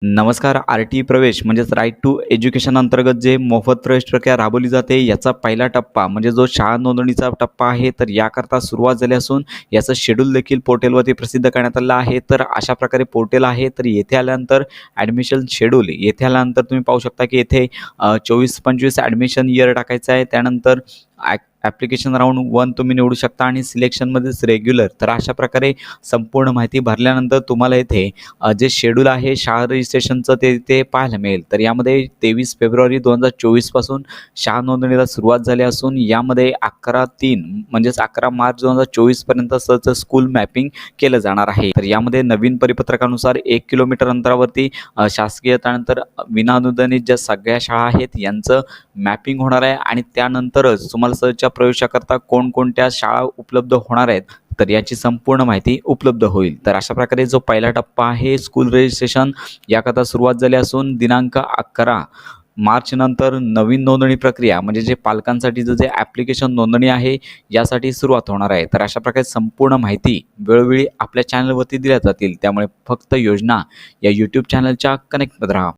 नमस्कार. आर-टी प्रवेश म्हणजेच राईट टू एज्युकेशन अंतर्गत जे मोफत प्रवेश प्रक्रिया राबवली जाते, याचा पहिला टप्पा म्हणजे जो शाळा नोंदणीचा टप्पा आहे, तर याकरता सुरुवात झाली असून याचं शेड्यूल देखील पोर्टलवरती प्रसिद्ध करण्यात आलेलं आहे. तर अशा प्रकारे पोर्टल आहे. तर येथे आल्यानंतर ॲडमिशन शेड्यूल येथे आल्यानंतर तुम्ही पाहू शकता, की येथे 24-25 ॲडमिशन इयर टाकायचं आहे. त्यानंतर ॲप्लिकेशन राउंड 1 तुम्ही निवडू शकता आणि सिलेक्शनमध्येच रेग्युलर. तर अशा प्रकारे संपूर्ण माहिती भरल्यानंतर तुम्हाला येथे जे शेड्यूल आहे शाळा रजिस्ट्रेशनचं ते पाहायला मिळेल. तर यामध्ये 23 फेब्रुवारी 2024 पासून शाळा नोंदणीला सुरुवात झाली असून यामध्ये 11/3 म्हणजेच 11 मार्च 2024 पर्यंत सहज स्कूल मॅपिंग केलं जाणार आहे. तर यामध्ये नवीन परिपत्रकानुसार 1 किलोमीटर अंतरावरती शासकीय त्यानंतर विनाअनुदानित ज्या सगळ्या शाळा आहेत यांचं मॅपिंग होणार आहे आणि त्यानंतरच तुम्हाला सहजच्या प्रवेशाकरता कोणकोणत्या शाळा उपलब्ध होणार आहेत, तर याची संपूर्ण माहिती उपलब्ध होईल. तर अशा प्रकारे जो पहिला टप्पा आहे स्कूल रजिस्ट्रेशन याकरता सुरुवात झाली असून दिनांक 11 मार्च नंतर नवीन नोंदणी प्रक्रिया म्हणजे जे पालकांसाठीचं जे ॲप्लिकेशन नोंदणी आहे यासाठी सुरुवात होणार आहे. तर अशा प्रकारे संपूर्ण माहिती वेळोवेळी आपल्या चॅनलवरती दिल्या जातील. त्यामुळे फक्त योजना या यूट्यूब चॅनलच्या कनेक्टमध्ये राहा.